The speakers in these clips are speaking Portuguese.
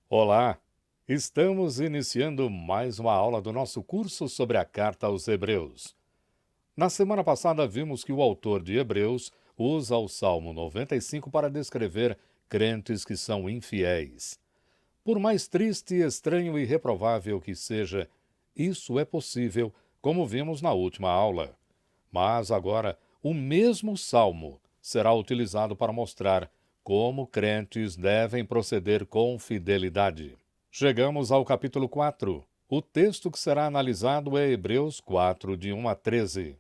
Olá! Estamos iniciando mais uma aula do nosso curso sobre a Carta aos Hebreus. Na semana passada, vimos que o autor de Hebreus usa o Salmo 95 para descrever crentes que são infiéis. Por mais triste, estranho e reprovável que seja, isso é possível, como vimos na última aula. Mas agora, o mesmo salmo será utilizado para mostrar como crentes devem proceder com fidelidade. Chegamos ao capítulo 4. O texto que será analisado é Hebreus 4, de 1 a 13.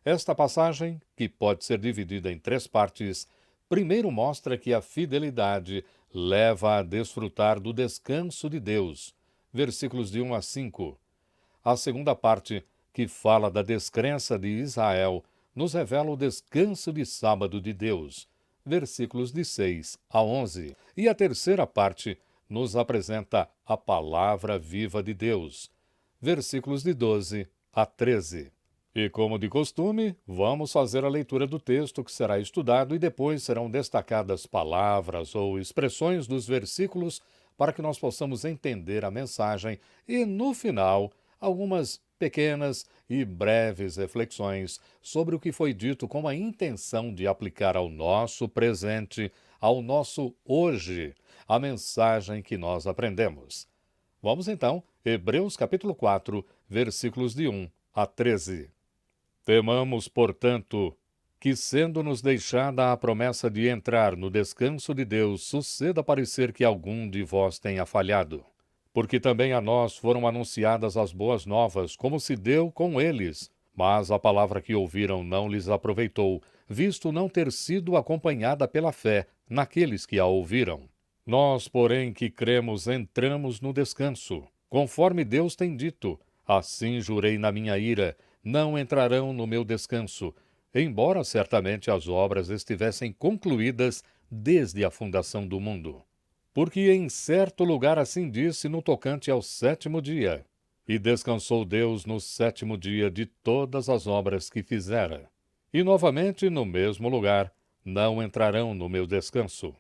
Esta passagem, que pode ser dividida em três partes, primeiro mostra que a fidelidade leva a desfrutar do descanso de Deus, versículos de 1 a 5. A segunda parte, que fala da descrença de Israel, nos revela o descanso de sábado de Deus, versículos de 6 a 11. E a terceira parte nos apresenta a palavra viva de Deus, versículos de 12 a 13. E como de costume, vamos fazer a leitura do texto que será estudado e depois serão destacadas palavras ou expressões dos versículos para que nós possamos entender a mensagem e, no final, algumas pequenas e breves reflexões sobre o que foi dito com a intenção de aplicar ao nosso presente, ao nosso hoje, a mensagem que nós aprendemos. Vamos então, Hebreus capítulo 4, versículos de 1 a 13. Temamos, portanto, que, sendo-nos deixada a promessa de entrar no descanso de Deus, suceda parecer que algum de vós tenha falhado. Porque também a nós foram anunciadas as boas novas, como se deu com eles. Mas a palavra que ouviram não lhes aproveitou, visto não ter sido acompanhada pela fé naqueles que a ouviram. Nós, porém, que cremos, entramos no descanso, conforme Deus tem dito: assim jurei na minha ira, não entrarão no meu descanso, embora certamente as obras estivessem concluídas desde a fundação do mundo. Porque em certo lugar assim disse no tocante ao sétimo dia: e descansou Deus no sétimo dia de todas as obras que fizera. E novamente no mesmo lugar: não entrarão no meu descanso.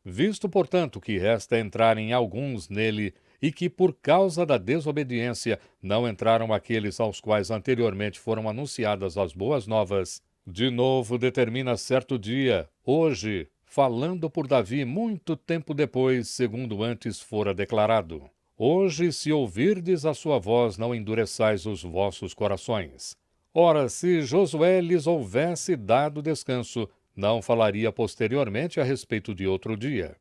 Visto, portanto, que resta entrarem alguns nele, e que por causa da desobediência não entraram aqueles aos quais anteriormente foram anunciadas as boas novas, de novo determina certo dia, hoje, falando por Davi muito tempo depois, segundo antes fora declarado: hoje, se ouvirdes a sua voz, não endureçais os vossos corações. Ora, se Josué lhes houvesse dado descanso, não falaria posteriormente a respeito de outro dia.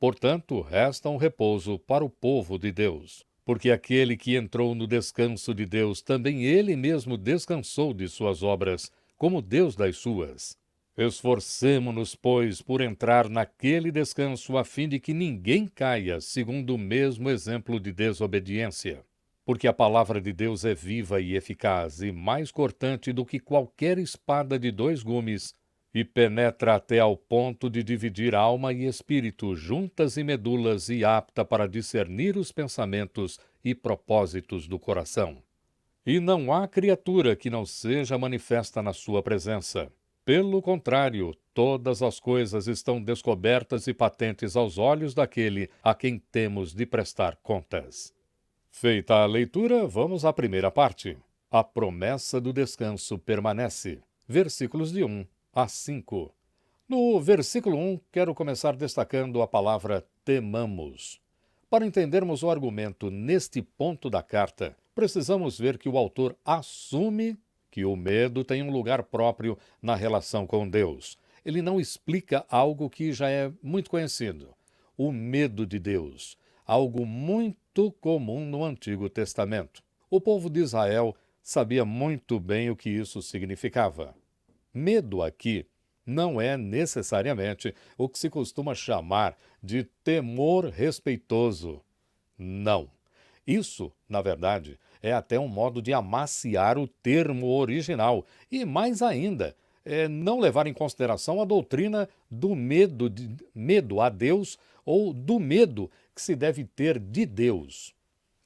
Portanto, resta um repouso para o povo de Deus. Porque aquele que entrou no descanso de Deus, também ele mesmo descansou de suas obras, como Deus das suas. Esforcemo-nos, pois, por entrar naquele descanso, a fim de que ninguém caia, segundo o mesmo exemplo de desobediência. Porque a palavra de Deus é viva e eficaz, e mais cortante do que qualquer espada de dois gumes, e penetra até ao ponto de dividir alma e espírito, juntas e medulas, e apta para discernir os pensamentos e propósitos do coração. E não há criatura que não seja manifesta na sua presença. Pelo contrário, todas as coisas estão descobertas e patentes aos olhos daquele a quem temos de prestar contas. Feita a leitura, vamos à primeira parte. A promessa do descanso permanece. Versículos de 1 a 5. No versículo 1, quero começar destacando a palavra temamos. Para entendermos o argumento neste ponto da carta, precisamos ver que o autor assume que o medo tem um lugar próprio na relação com Deus. Ele não explica algo que já é muito conhecido: o medo de Deus, algo muito comum no Antigo Testamento. O povo de Israel sabia muito bem o que isso significava. Medo aqui não é necessariamente o que se costuma chamar de temor respeitoso. Não. Isso, na verdade, é até um modo de amaciar o termo original e, mais ainda, é não levar em consideração a doutrina do medo a Deus ou do medo que se deve ter de Deus.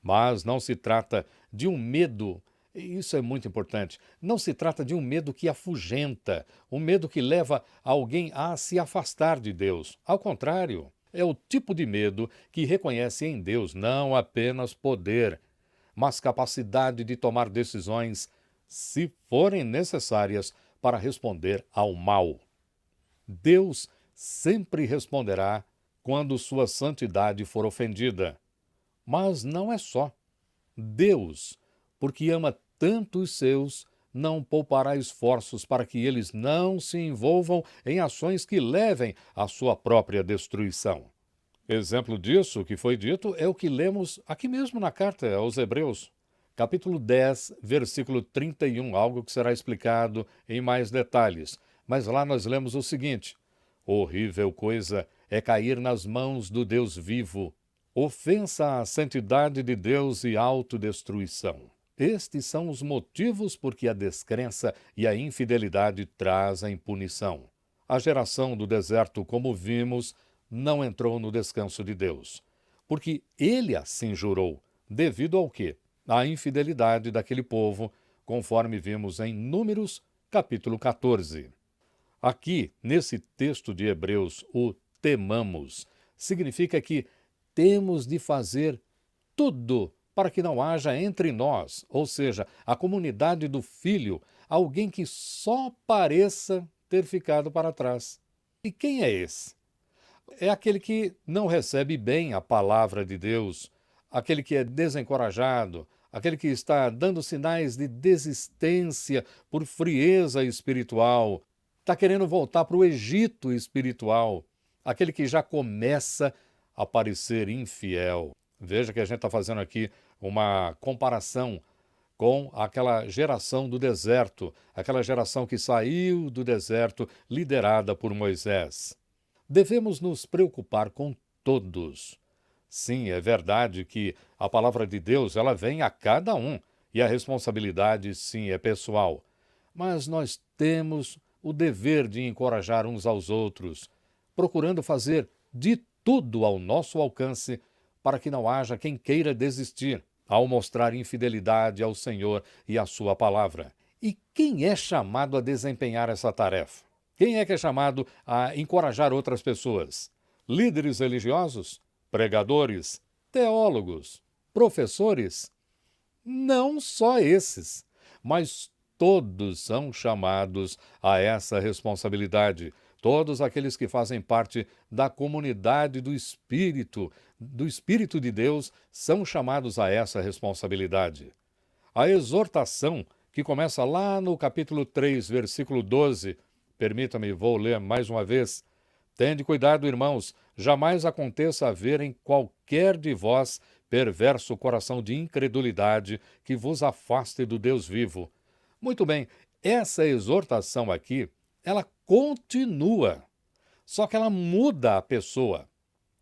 Mas não se trata de um medo, e isso é muito importante, não se trata de um medo que afugenta, um medo que leva alguém a se afastar de Deus. Ao contrário, É o tipo de medo que reconhece em Deus não apenas poder, mas capacidade de tomar decisões, se forem necessárias, para responder ao mal. Deus sempre responderá quando sua santidade for ofendida. Mas não é só. Deus, porque ama tanto os seus, não poupará esforços para que eles não se envolvam em ações que levem à sua própria destruição. Exemplo disso que foi dito é o que lemos aqui mesmo na carta aos Hebreus, capítulo 10, versículo 31, algo que será explicado em mais detalhes. Mas lá nós lemos o seguinte: horrível coisa é cair nas mãos do Deus vivo, ofensa à santidade de Deus e autodestruição. Estes são os motivos por que a descrença e a infidelidade trazem punição. A geração do deserto, como vimos, não entrou no descanso de Deus, porque ele assim jurou, devido ao quê? À infidelidade daquele povo, conforme vimos em Números, capítulo 14. Aqui, nesse texto de Hebreus, o temamos significa que temos de fazer tudo para que não haja entre nós, ou seja, a comunidade do Filho, alguém que só pareça ter ficado para trás. E quem é esse? É aquele que não recebe bem a palavra de Deus, aquele que é desencorajado, aquele que está dando sinais de desistência por frieza espiritual, está querendo voltar para o Egito espiritual, aquele que já começa a parecer infiel. Veja que a gente está fazendo aqui uma comparação com aquela geração do deserto, aquela geração que saiu do deserto liderada por Moisés. Devemos nos preocupar com todos. Sim, é verdade que a palavra de Deus ela vem a cada um e a responsabilidade, sim, é pessoal. Mas nós temos o dever de encorajar uns aos outros, procurando fazer de tudo ao nosso alcance para que não haja quem queira desistir ao mostrar infidelidade ao Senhor e à sua palavra. E quem é chamado a desempenhar essa tarefa? Quem é que é chamado a encorajar outras pessoas? Líderes religiosos? Pregadores? Teólogos? Professores? Não só esses, mas todos são chamados a essa responsabilidade. Todos aqueles que fazem parte da comunidade do Espírito de Deus, são chamados a essa responsabilidade. A exortação, que começa lá no capítulo 3, versículo 12, permita-me, vou ler mais uma vez. Tende cuidado, irmãos, jamais aconteça haver em qualquer de vós perverso coração de incredulidade que vos afaste do Deus vivo. Muito bem, essa exortação aqui, ela continua, só que ela muda a pessoa.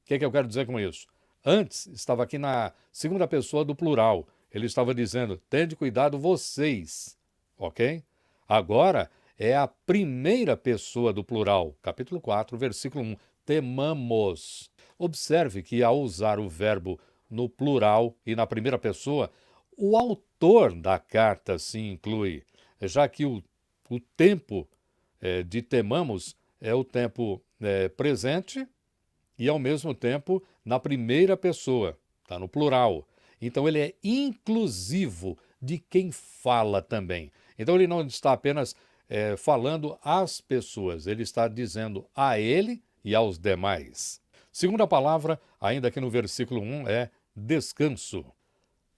O que é que eu quero dizer com isso? Antes, estava aqui na segunda pessoa do plural. Ele estava dizendo, tende cuidado vocês, ok? Agora é a primeira pessoa do plural, capítulo 4, versículo 1, temamos. Observe que ao usar o verbo no plural e na primeira pessoa, o autor da carta se inclui, já que o tempo de temamos é o tempo presente e, ao mesmo tempo, na primeira pessoa, está no plural. Então, ele é inclusivo de quem fala também. Então, ele não está apenas falando às pessoas, ele está dizendo a ele e aos demais. Segunda palavra, ainda aqui no versículo 1, é descanso.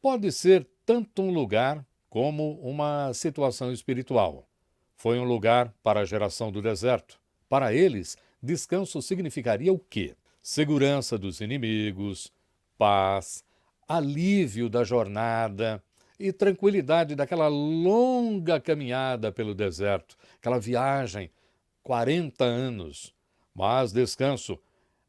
Pode ser tanto um lugar como uma situação espiritual. Foi um lugar para a geração do deserto. Para eles, descanso significaria o quê? Segurança dos inimigos, paz, alívio da jornada e tranquilidade daquela longa caminhada pelo deserto, aquela viagem, 40 anos. Mas descanso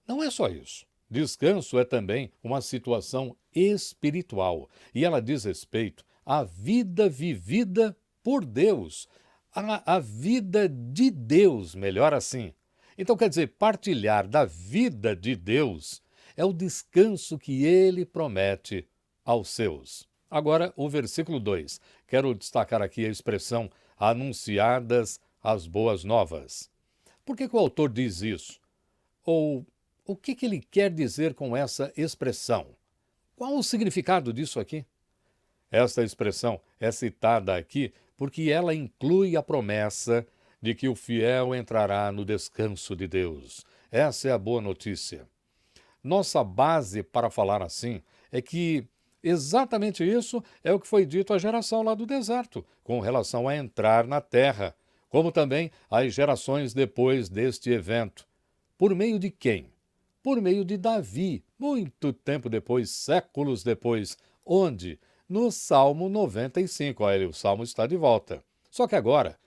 não é só isso. Descanso é também uma situação espiritual e ela diz respeito à vida vivida por Deus, a vida de Deus, melhor assim. Então, quer dizer, partilhar da vida de Deus é o descanso que ele promete aos seus. Agora, o versículo 2. Quero destacar aqui a expressão anunciadas as boas novas. Por que o autor diz isso? Ou o que ele quer dizer com essa expressão? Qual o significado disso aqui? Esta expressão é citada aqui porque ela inclui a promessa de que o fiel entrará no descanso de Deus. Essa é a boa notícia. Nossa base para falar assim é que exatamente isso é o que foi dito à geração lá do deserto, com relação a entrar na terra, como também às gerações depois deste evento. Por meio de quem? Por meio de Davi, muito tempo depois, séculos depois, onde? No Salmo 95. Olha, o Salmo está de volta. Só que agora,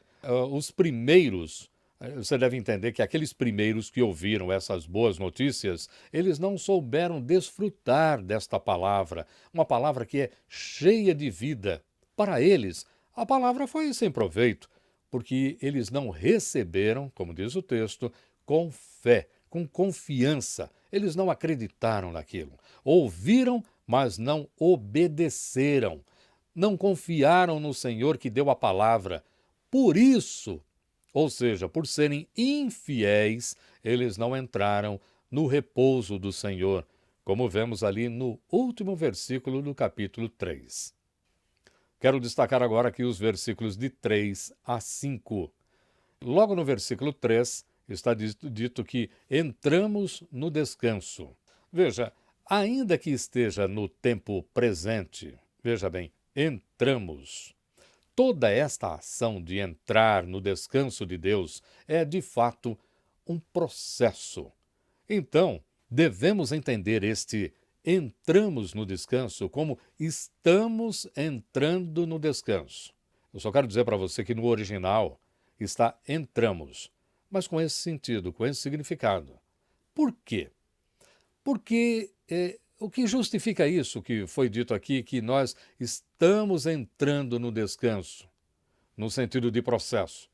os primeiros, você deve entender que aqueles primeiros que ouviram essas boas notícias, eles não souberam desfrutar desta palavra, uma palavra que é cheia de vida. Para eles, a palavra foi sem proveito, porque eles não receberam, como diz o texto, com fé, com confiança. Eles não acreditaram naquilo. Ouviram, mas não obedeceram. Não confiaram no Senhor que deu a palavra. Por isso, ou seja, por serem infiéis, eles não entraram no repouso do Senhor, como vemos ali no último versículo do capítulo 3. Quero destacar agora aqui os versículos de 3 a 5. Logo no versículo 3, está dito que entramos no descanso. Veja, ainda que esteja no tempo presente, veja bem, entramos. Toda esta ação de entrar no descanso de Deus é, de fato, um processo. Então, devemos entender este entramos no descanso como estamos entrando no descanso. Eu só quero dizer para você que no original está entramos, mas com esse sentido, com esse significado. Por quê? Porque o que justifica isso que foi dito aqui, que nós estamos entrando no descanso, no sentido de processo?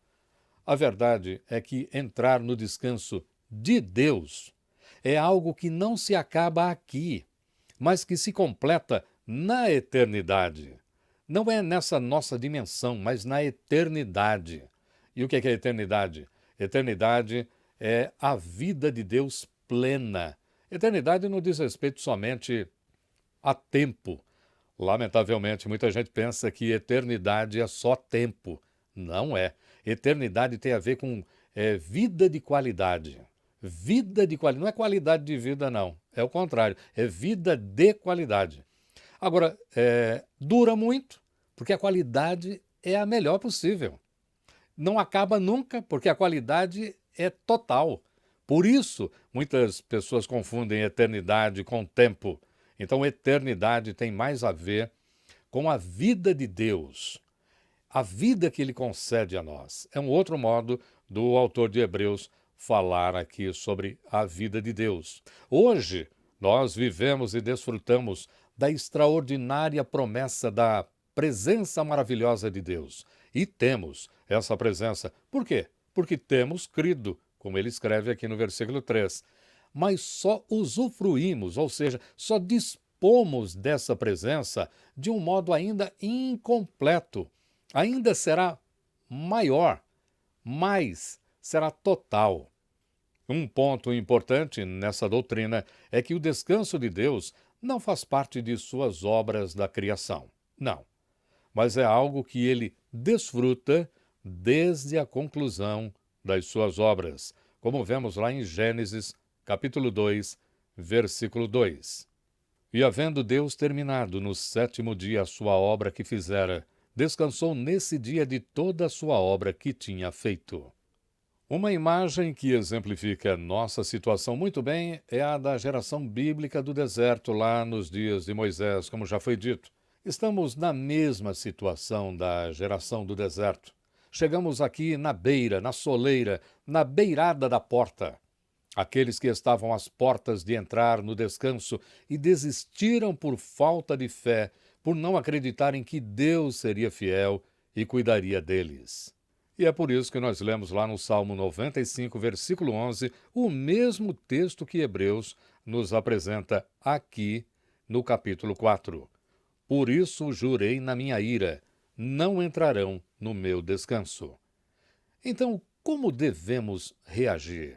A verdade é que entrar no descanso de Deus é algo que não se acaba aqui, mas que se completa na eternidade. Não é nessa nossa dimensão, mas na eternidade. E o que é a eternidade? Eternidade é a vida de Deus plena. Eternidade não diz respeito somente a tempo. Lamentavelmente, muita gente pensa que eternidade é só tempo. Não é. Eternidade tem a ver com vida de qualidade. Vida de qualidade. Não é qualidade de vida, não. É o contrário. É vida de qualidade. Agora, dura muito, porque a qualidade é a melhor possível. Não acaba nunca, porque a qualidade é total. Por isso, muitas pessoas confundem eternidade com tempo. Então, eternidade tem mais a ver com a vida de Deus, a vida que Ele concede a nós. É um outro modo do autor de Hebreus falar aqui sobre a vida de Deus. Hoje, nós vivemos e desfrutamos da extraordinária promessa da presença maravilhosa de Deus. E temos essa presença. Por quê? Porque temos crido, como ele escreve aqui no versículo 3. Mas só usufruímos, ou seja, só dispomos dessa presença de um modo ainda incompleto. Ainda será maior, mas será total. Um ponto importante nessa doutrina é que o descanso de Deus não faz parte de suas obras da criação. Não. Mas é algo que ele desfruta desde a conclusão das suas obras, como vemos lá em Gênesis, capítulo 2, versículo 2. E havendo Deus terminado no 7º dia a sua obra que fizera, descansou nesse dia de toda a sua obra que tinha feito. Uma imagem que exemplifica nossa situação muito bem é a da geração bíblica do deserto lá nos dias de Moisés, como já foi dito. Estamos na mesma situação da geração do deserto. Chegamos aqui na beira, na soleira, na beirada da porta. Aqueles que estavam às portas de entrar no descanso e desistiram por falta de fé, por não acreditarem que Deus seria fiel e cuidaria deles. E é por isso que nós lemos lá no Salmo 95, versículo 11, o mesmo texto que Hebreus nos apresenta aqui no capítulo 4. Por isso jurei na minha ira, não entrarão no meu descanso. Então, como devemos reagir?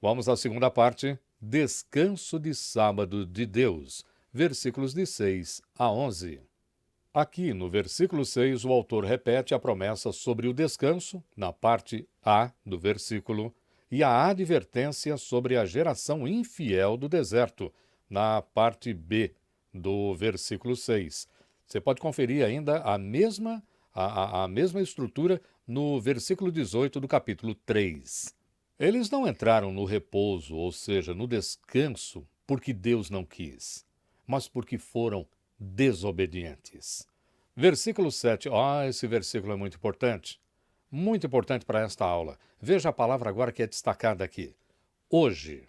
Vamos à segunda parte descanso de sábado de Deus, versículos de 6 a 11. Aqui, no versículo 6, o autor repete a promessa sobre o descanso, na parte A do versículo, e a advertência sobre a geração infiel do deserto, na parte B do versículo 6. Você pode conferir ainda a mesma estrutura no versículo 18 do capítulo 3. Eles não entraram no repouso, ou seja, no descanso, porque Deus não quis, mas porque foram desobedientes. Versículo 7. Esse versículo é muito importante. Muito importante para esta aula. Veja a palavra agora que é destacada aqui. Hoje.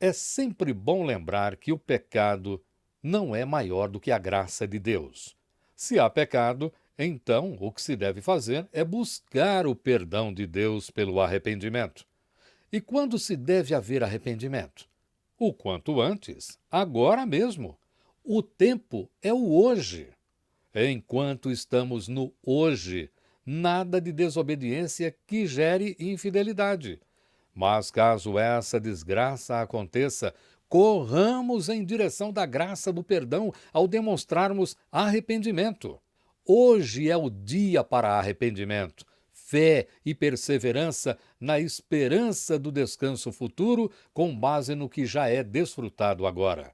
É sempre bom lembrar que o pecado não é maior do que a graça de Deus. Se há pecado, então o que se deve fazer é buscar o perdão de Deus pelo arrependimento. E quando se deve haver arrependimento? O quanto antes, agora mesmo. O tempo é o hoje. Enquanto estamos no hoje, nada de desobediência que gere infidelidade. Mas caso essa desgraça aconteça, corramos em direção da graça do perdão ao demonstrarmos arrependimento. Hoje é o dia para arrependimento, fé e perseverança na esperança do descanso futuro com base no que já é desfrutado agora.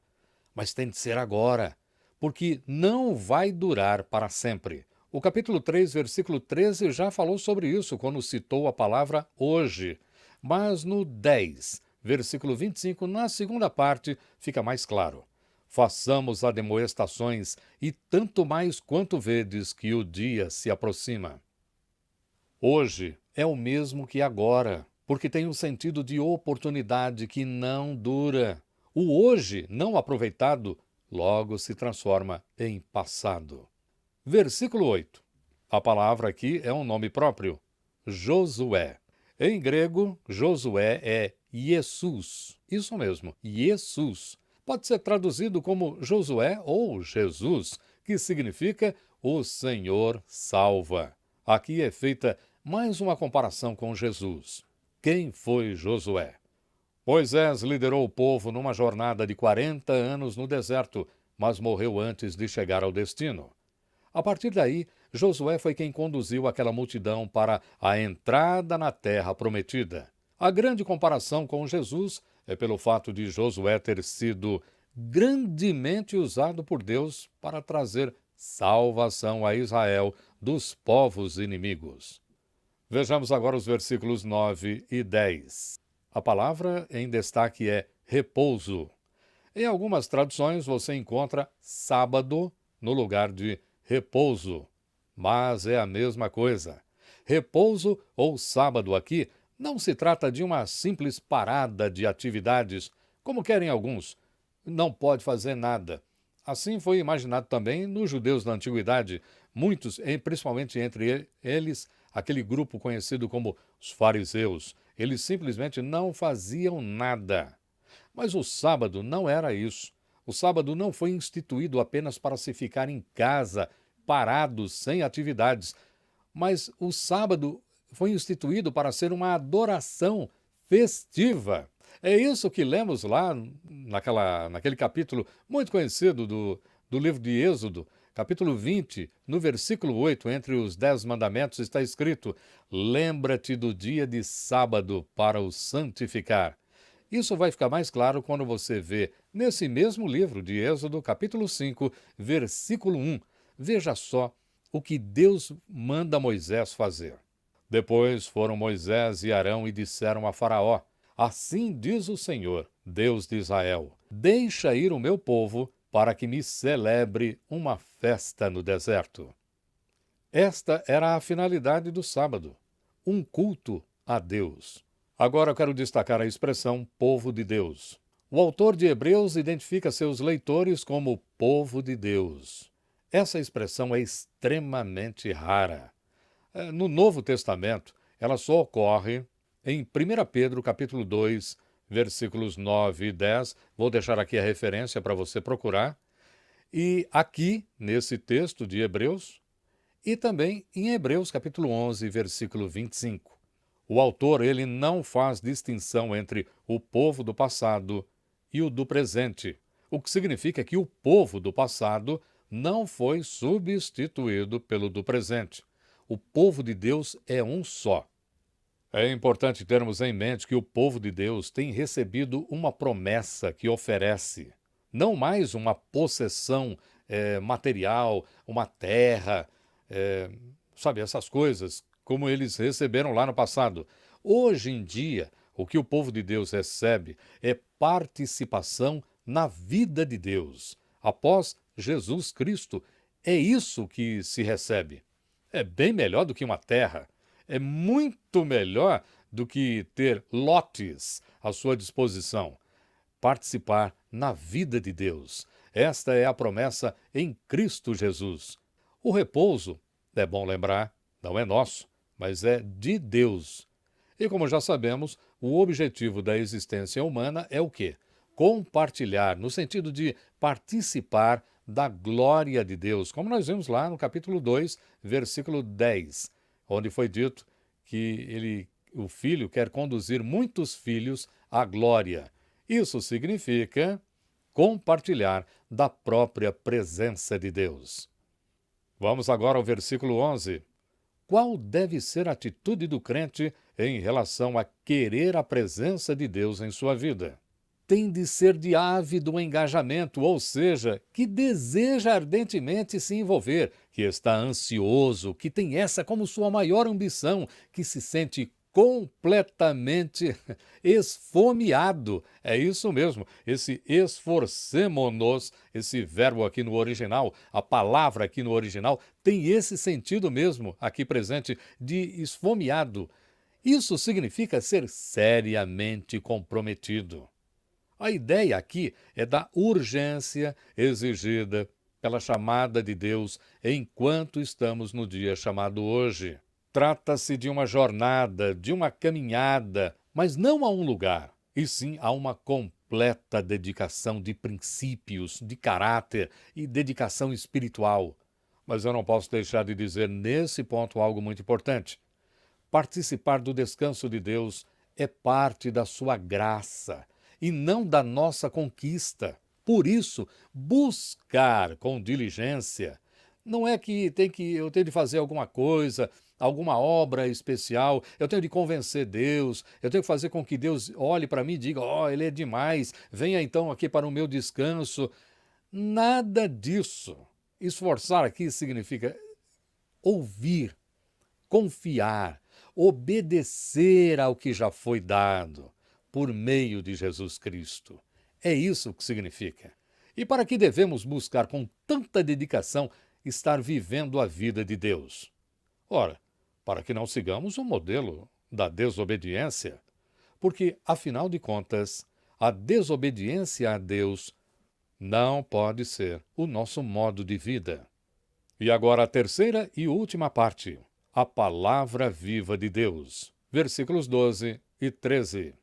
Mas tem de ser agora, porque não vai durar para sempre. O capítulo 3, versículo 13 já falou sobre isso quando citou a palavra hoje. Mas no 10, versículo 25, na segunda parte, fica mais claro. Façamos admoestações e tanto mais quanto vedes que o dia se aproxima. Hoje é o mesmo que agora, porque tem um sentido de oportunidade que não dura. O hoje não aproveitado logo se transforma em passado. Versículo 8. A palavra aqui é um nome próprio, Josué. Em grego, Josué é Jesus. Isso mesmo, Jesus. Pode ser traduzido como Josué ou Jesus, que significa o Senhor salva. Aqui é feita mais uma comparação com Jesus. Quem foi Josué? Moisés liderou o povo numa jornada de 40 anos no deserto, mas morreu antes de chegar ao destino. A partir daí, Josué foi quem conduziu aquela multidão para a entrada na terra prometida. A grande comparação com Jesus é pelo fato de Josué ter sido grandemente usado por Deus para trazer salvação a Israel dos povos inimigos. Vejamos agora os versículos 9 e 10. A palavra em destaque é repouso. Em algumas traduções você encontra sábado no lugar de repouso, mas é a mesma coisa. Repouso ou sábado aqui não se trata de uma simples parada de atividades, como querem alguns. Não pode fazer nada. Assim foi imaginado também nos judeus da antiguidade, muitos, principalmente entre eles, aquele grupo conhecido como os fariseus. Eles simplesmente não faziam nada. Mas o sábado não era isso. O sábado não foi instituído apenas para se ficar em casa, parados, sem atividades. Mas o sábado foi instituído para ser uma adoração festiva. É isso que lemos lá naquele capítulo muito conhecido do livro de Êxodo, capítulo 20, no versículo 8, entre os 10 mandamentos, está escrito: lembra-te do dia de sábado para o santificar. Isso vai ficar mais claro quando você vê nesse mesmo livro de Êxodo, capítulo 5, versículo 1. Veja só o que Deus manda Moisés fazer. Depois foram Moisés e Arão e disseram a Faraó: assim diz o Senhor, Deus de Israel: deixa ir o meu povo para que me celebre uma festa no deserto. Esta era a finalidade do sábado, um culto a Deus. Agora eu quero destacar a expressão povo de Deus. O autor de Hebreus identifica seus leitores como povo de Deus. Essa expressão é extremamente rara. No Novo Testamento, ela só ocorre em 1 Pedro, capítulo 2, versículos 9 e 10. Vou deixar aqui a referência para você procurar. E aqui, nesse texto de Hebreus, e também em Hebreus, capítulo 11, versículo 25. O autor ele não faz distinção entre o povo do passado e o do presente, o que significa que o povo do passado não foi substituído pelo do presente. O povo de Deus é um só. É importante termos em mente que o povo de Deus tem recebido uma promessa que oferece, não mais uma possessão material, uma terra, sabe, essas coisas, como eles receberam lá no passado. Hoje em dia, o que o povo de Deus recebe é participação na vida de Deus. Após Jesus Cristo, é isso que se recebe. É bem melhor do que uma terra. É muito melhor do que ter lotes à sua disposição. Participar na vida de Deus. Esta é a promessa em Cristo Jesus. O repouso, é bom lembrar, não é nosso, mas é de Deus. E como já sabemos, o objetivo da existência humana é o quê? Compartilhar, no sentido de participar da glória de Deus, como nós vimos lá no capítulo 2, versículo 10, onde foi dito que o filho quer conduzir muitos filhos à glória. Isso significa compartilhar da própria presença de Deus. Vamos agora ao versículo 11. Qual deve ser a atitude do crente em relação a querer a presença de Deus em sua vida? Tem de ser de ávido engajamento, ou seja, que deseja ardentemente se envolver, que está ansioso, que tem essa como sua maior ambição, que se sente completamente esfomeado. É isso mesmo, esse esforcemo-nos, esse verbo aqui no original, a palavra aqui no original, tem esse sentido mesmo aqui presente de esfomeado. Isso significa ser seriamente comprometido. A ideia aqui é da urgência exigida pela chamada de Deus enquanto estamos no dia chamado hoje. Trata-se de uma jornada, de uma caminhada, mas não a um lugar, e sim a uma completa dedicação de princípios, de caráter e dedicação espiritual. Mas eu não posso deixar de dizer nesse ponto algo muito importante. Participar do descanso de Deus é parte da sua graça e não da nossa conquista. Por isso, buscar com diligência não é que eu tenho de fazer alguma coisa, alguma obra especial, eu tenho de convencer Deus, eu tenho que fazer com que Deus olhe para mim e diga, ele é demais, venha então aqui para o meu descanso. Nada disso. Esforçar aqui significa ouvir, confiar, obedecer ao que já foi dado por meio de Jesus Cristo. É isso que significa. E para que devemos buscar com tanta dedicação estar vivendo a vida de Deus? Ora, para que não sigamos o modelo da desobediência, porque, afinal de contas, a desobediência a Deus não pode ser o nosso modo de vida. E agora a terceira e última parte, a palavra viva de Deus, versículos 12 e 13.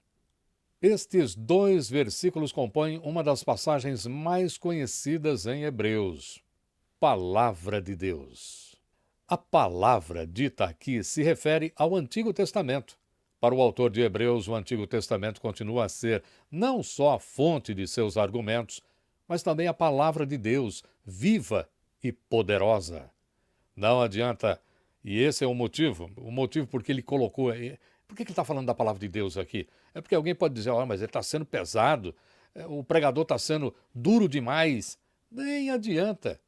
Estes dois versículos compõem uma das passagens mais conhecidas em Hebreus. Palavra de Deus. A palavra dita aqui se refere ao Antigo Testamento. Para o autor de Hebreus, o Antigo Testamento continua a ser não só a fonte de seus argumentos, mas também a palavra de Deus, viva e poderosa. Não adianta, e esse é o motivo porque ele colocou. Por que ele está falando da palavra de Deus aqui? É porque alguém pode dizer, mas ele está sendo pesado, o pregador está sendo duro demais. Nem adianta.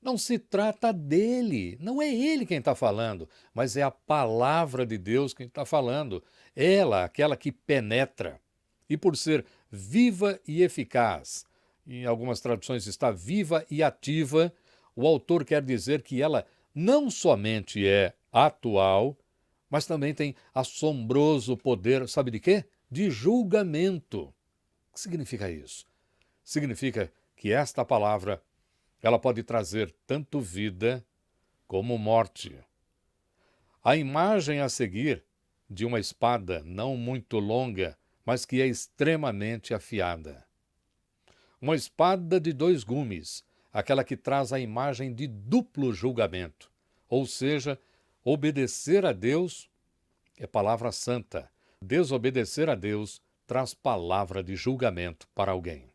Não se trata dele, não é ele quem está falando, mas é a palavra de Deus quem está falando. Ela, aquela que penetra. E por ser viva e eficaz, em algumas traduções está viva e ativa, o autor quer dizer que ela não somente é atual, mas também tem assombroso poder, sabe de quê? De julgamento. O que significa isso? Significa que esta palavra ela pode trazer tanto vida como morte. A imagem a seguir de uma espada não muito longa, mas que é extremamente afiada. Uma espada de 2 gumes, aquela que traz a imagem de duplo julgamento, ou seja, obedecer a Deus é palavra santa. Desobedecer a Deus traz palavra de julgamento para alguém.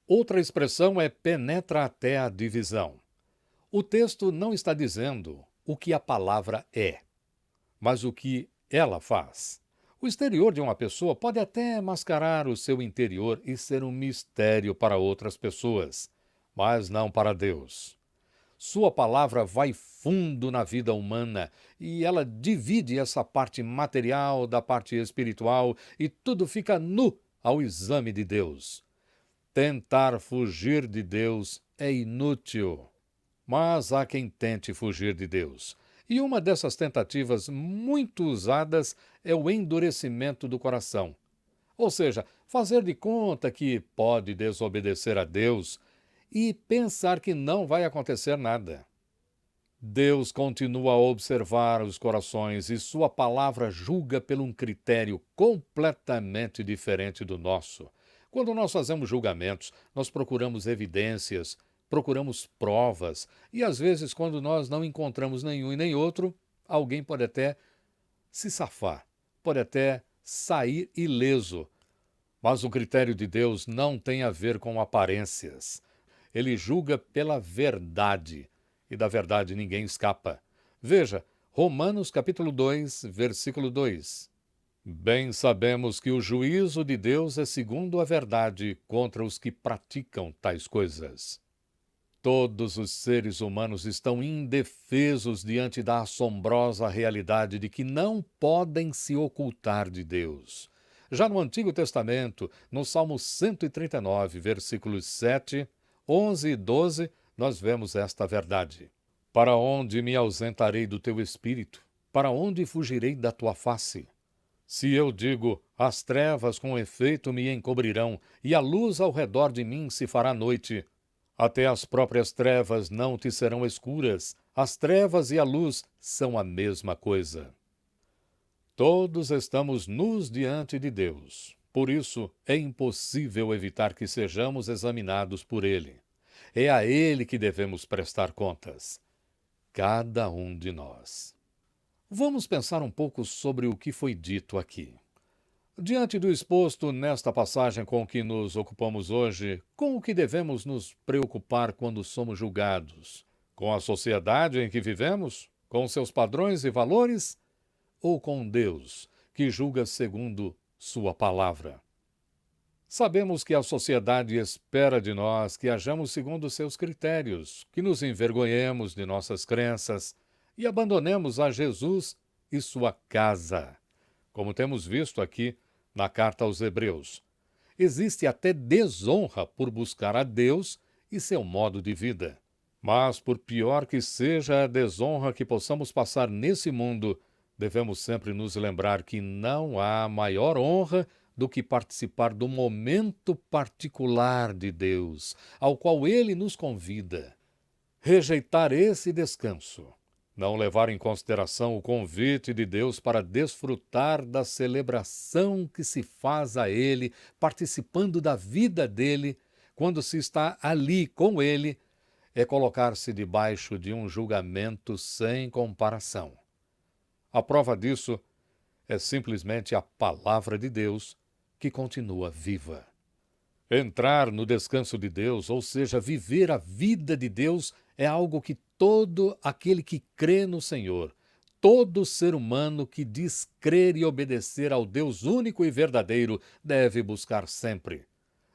Outra expressão é penetra até a divisão. O texto não está dizendo o que a palavra é, mas o que ela faz. O exterior de uma pessoa pode até mascarar o seu interior e ser um mistério para outras pessoas, mas não para Deus. Sua palavra vai fundo na vida humana e ela divide essa parte material da parte espiritual e tudo fica nu ao exame de Deus. Tentar fugir de Deus é inútil, mas há quem tente fugir de Deus. E uma dessas tentativas muito usadas é o endurecimento do coração. Ou seja, fazer de conta que pode desobedecer a Deus e pensar que não vai acontecer nada. Deus continua a observar os corações e sua palavra julga por um critério completamente diferente do nosso. Quando nós fazemos julgamentos, nós procuramos evidências, procuramos provas, e às vezes, quando nós não encontramos nenhum e nem outro, alguém pode até se safar, pode até sair ileso. Mas o critério de Deus não tem a ver com aparências. Ele julga pela verdade, e da verdade ninguém escapa. Veja, Romanos capítulo 2, versículo 2. Bem sabemos que o juízo de Deus é segundo a verdade contra os que praticam tais coisas. Todos os seres humanos estão indefesos diante da assombrosa realidade de que não podem se ocultar de Deus. Já no Antigo Testamento, no Salmo 139, versículos 7, 11 e 12, nós vemos esta verdade. Para onde me ausentarei do teu espírito? Para onde fugirei da tua face? Se eu digo, as trevas com efeito me encobrirão, e a luz ao redor de mim se fará noite, até as próprias trevas não te serão escuras, as trevas e a luz são a mesma coisa. Todos estamos nus diante de Deus. Por isso, é impossível evitar que sejamos examinados por Ele. É a Ele que devemos prestar contas. Cada um de nós. Vamos pensar um pouco sobre o que foi dito aqui. Diante do exposto nesta passagem com que nos ocupamos hoje, com o que devemos nos preocupar quando somos julgados? Com a sociedade em que vivemos? Com seus padrões e valores? Ou com Deus, que julga segundo sua palavra? Sabemos que a sociedade espera de nós que hajamos segundo seus critérios, que nos envergonhemos de nossas crenças e abandonemos a Jesus e sua casa. Como temos visto aqui na carta aos Hebreus, existe até desonra por buscar a Deus e seu modo de vida. Mas, por pior que seja a desonra que possamos passar nesse mundo, devemos sempre nos lembrar que não há maior honra do que participar do momento particular de Deus, ao qual Ele nos convida. Rejeitar esse descanso, não levar em consideração o convite de Deus para desfrutar da celebração que se faz a Ele, participando da vida dEle, quando se está ali com Ele, é colocar-se debaixo de um julgamento sem comparação. A prova disso é simplesmente a palavra de Deus que continua viva. Entrar no descanso de Deus, ou seja, viver a vida de Deus, é algo que todo aquele que crê no Senhor, todo ser humano que diz crer e obedecer ao Deus único e verdadeiro, deve buscar sempre.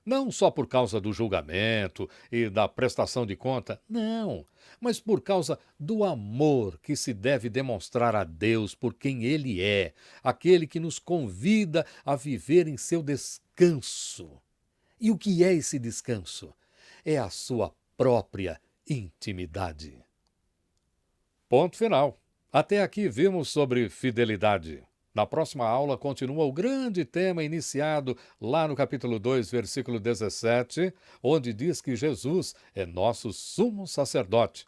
Não só por causa do julgamento e da prestação de conta, não, mas por causa do amor que se deve demonstrar a Deus por quem Ele é, aquele que nos convida a viver em seu descanso. E o que é esse descanso? É a sua própria intimidade. Ponto final. Até aqui vimos sobre fidelidade. Na próxima aula continua o grande tema iniciado lá no capítulo 2, versículo 17, onde diz que Jesus é nosso sumo sacerdote.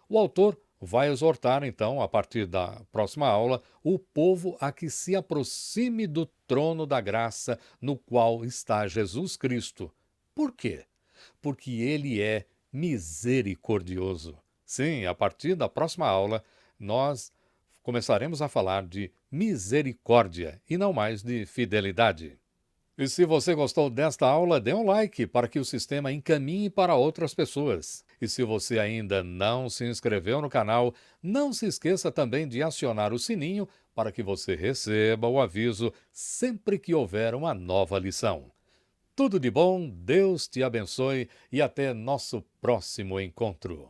O autor vai exortar, então, a partir da próxima aula, o povo a que se aproxime do trono da graça no qual está Jesus Cristo. Por quê? Porque ele é misericordioso. Sim, a partir da próxima aula, nós começaremos a falar de misericórdia e não mais de fidelidade. E se você gostou desta aula, dê um like para que o sistema encaminhe para outras pessoas. E se você ainda não se inscreveu no canal, não se esqueça também de acionar o sininho para que você receba o aviso sempre que houver uma nova lição. Tudo de bom, Deus te abençoe e até nosso próximo encontro.